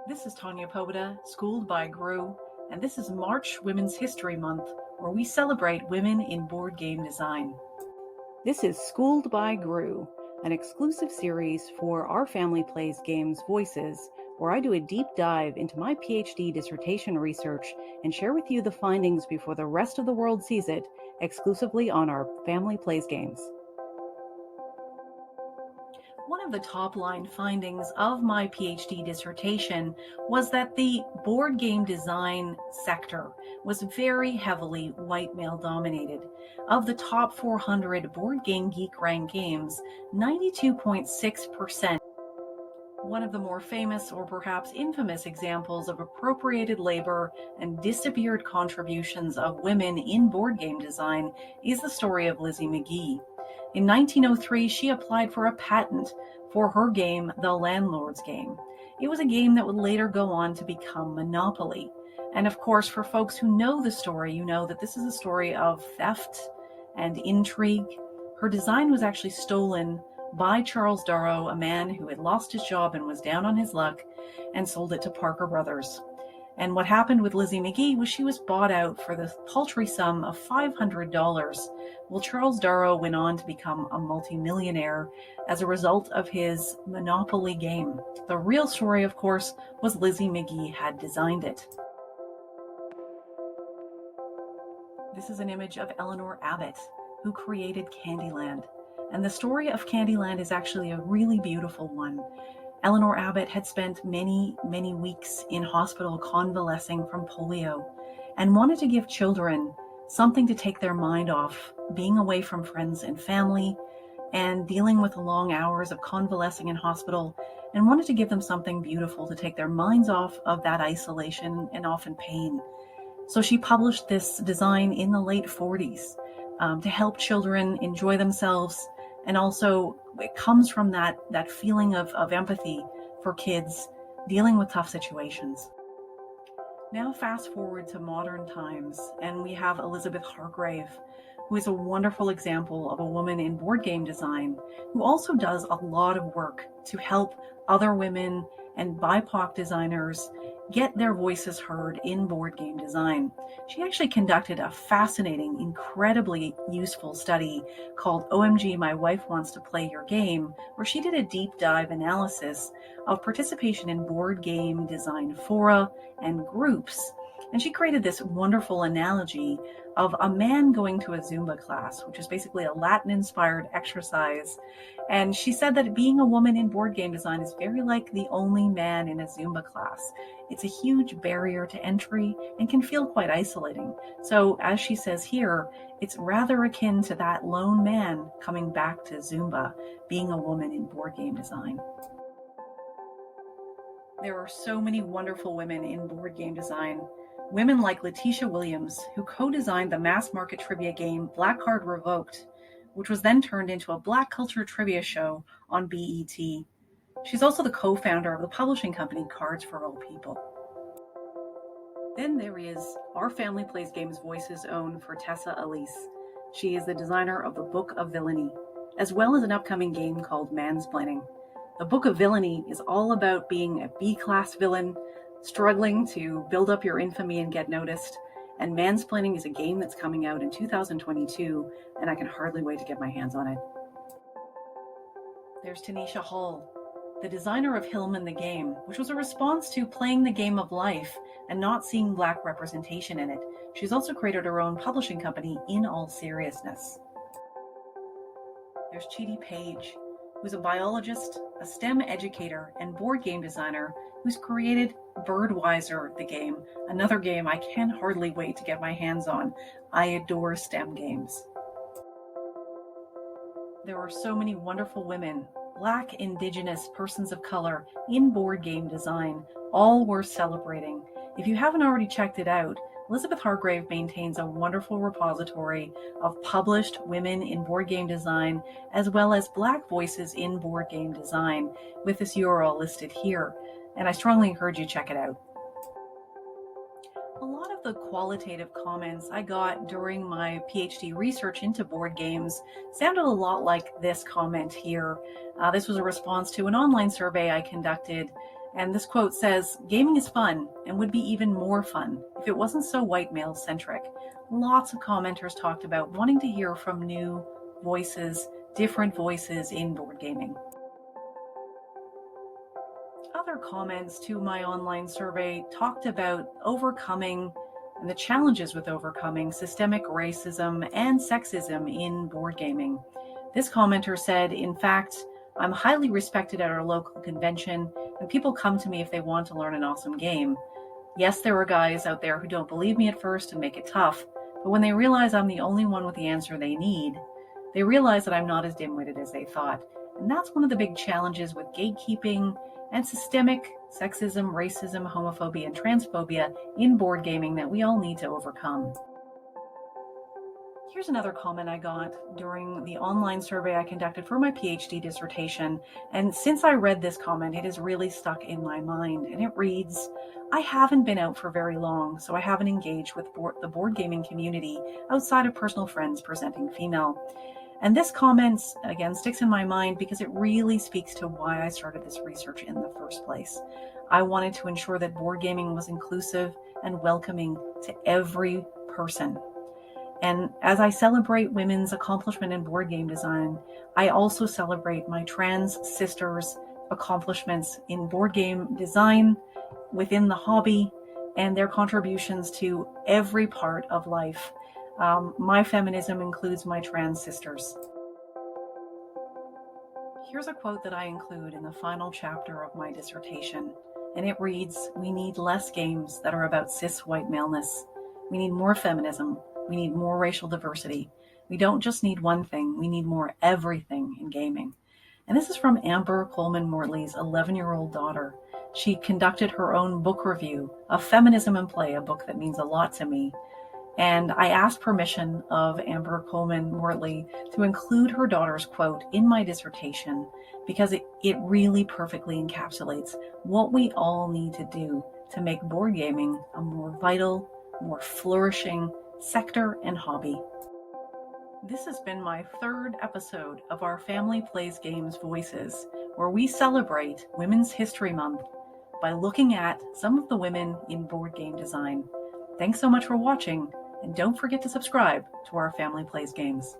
This is Tanya Poboda, Schooled by Gru, and this is March Women's History Month, where we celebrate women in board game design. This is Schooled by Gru, an exclusive series for Our Family Plays Games Voices, where I do a deep dive into my PhD dissertation research and share with you the findings before the rest of the world sees it, exclusively on Our Family Plays Games. One of the top-line findings of my PhD dissertation was that the board game design sector was very heavily white male-dominated. Of the top 400 Board Game Geek ranked games, 92.6%. One of the more famous or perhaps infamous examples of appropriated labor and disappeared contributions of women in board game design is the story of Lizzie McGee. In 1903, she applied for a patent for her game, The Landlord's Game. It was a game that would later go on to become Monopoly. And of course, for folks who know the story, you know that this is a story of theft and intrigue. Her design was actually stolen by Charles Darrow, a man who had lost his job and was down on his luck, and sold it to Parker Brothers. And what happened with Lizzie McGee was she was bought out for the paltry sum of $500. Well, Charles Darrow went on to become a multimillionaire as a result of his Monopoly game. The real story, of course, was Lizzie McGee had designed it. This is an image of Eleanor Abbott, who created Candyland. And the story of Candyland is actually a really beautiful one. Eleanor Abbott had spent many weeks in hospital convalescing from polio and wanted to give children something to take their mind off being away from friends and family and dealing with the long hours of convalescing in hospital, and wanted to give them something beautiful to take their minds off of that isolation and often pain. So she published this design in the late 40s to help children enjoy themselves. And also it comes from that feeling of empathy for kids dealing with tough situations. Now fast forward to modern times, and we have Elizabeth Hargrave, who is a wonderful example of a woman in board game design, who also does a lot of work to help other women and BIPOC designers get their voices heard in board game design. She actually conducted a fascinating, incredibly useful study called OMG, My Wife Wants to Play Your Game, where she did a deep dive analysis of participation in board game design fora and groups. And she created this wonderful analogy of a man going to a Zumba class, which is basically a Latin-inspired exercise. And she said that being a woman in board game design is very like the only man in a Zumba class. It's a huge barrier to entry and can feel quite isolating. So as she says here, it's rather akin to that lone man coming back to Zumba, being a woman in board game design. There are so many wonderful women in board game design. Women like Letitia Williams, who co-designed the mass market trivia game Black Card Revoked, which was then turned into a Black culture trivia show on BET. She's also the co-founder of the publishing company Cards for All People. Then there is Our Family Plays Games Voices own Fertessa Elise. She is the designer of the Book of Villainy, as well as an upcoming game called Mansplaining. The Book of Villainy is all about being a B-class villain, struggling to build up your infamy and get noticed. And Mansplaining is a game that's coming out in 2022, and I can hardly wait to get my hands on it. There's Tanisha Hall, the designer of Hillman the Game, which was a response to playing the game of life and not seeing Black representation in it. She's also created her own publishing company, In All Seriousness. There's Chidi Page, who's a biologist, a STEM educator, and board game designer who's created Birdwiser the Game, another game I can hardly wait to get my hands on. I adore STEM games. There are so many wonderful women, Black, Indigenous, persons of color, in board game design, all worth celebrating. If you haven't already checked it out, Elizabeth Hargrave maintains a wonderful repository of published women in board game design, as well as Black voices in board game design, with this URL listed here. And I strongly encourage you to check it out. A lot of the qualitative comments I got during my PhD research into board games sounded a lot like this comment here. This was a response to an online survey I conducted And this quote says, "Gaming is fun and would be even more fun if it wasn't so white male centric." Lots of commenters talked about wanting to hear from new voices, different voices in board gaming. Other comments to my online survey talked about overcoming and the challenges with overcoming systemic racism and sexism in board gaming. This commenter said, "In fact, I'm highly respected at our local convention, and people come to me if they want to learn an awesome game. Yes, there are guys out there who don't believe me at first and make it tough, but when they realize I'm the only one with the answer they need, they realize that I'm not as dim-witted as they thought." And that's one of the big challenges with gatekeeping and systemic sexism, racism, homophobia, and transphobia in board gaming that we all need to overcome. Here's another comment I got during the online survey I conducted for my PhD dissertation. And since I read this comment, it has really stuck in my mind. And it reads, "I haven't been out for very long, so I haven't engaged with the board gaming community outside of personal friends presenting female." And this comment, again, sticks in my mind because it really speaks to why I started this research in the first place. I wanted to ensure that board gaming was inclusive and welcoming to every person. And as I celebrate women's accomplishment in board game design, I also celebrate my trans sisters' accomplishments in board game design within the hobby and their contributions to every part of life. My feminism includes my trans sisters. Here's a quote that I include in the final chapter of my dissertation, and it reads, "We need less games that are about cis white maleness. We need more feminism. We need more racial diversity. We don't just need one thing, we need more everything in gaming." And this is from Amber Coleman Mortley's 11-year-old daughter. She conducted her own book review of Feminism in Play, a book that means a lot to me. And I asked permission of Amber Coleman Mortley to include her daughter's quote in my dissertation because it really perfectly encapsulates what we all need to do to make board gaming a more vital, more flourishing sector and hobby. This has been my third episode of our Family Plays Games Voices, where we celebrate Women's History Month by looking at some of the women in board game design. Thanks so much for watching, and don't forget to subscribe to our Family Plays Games.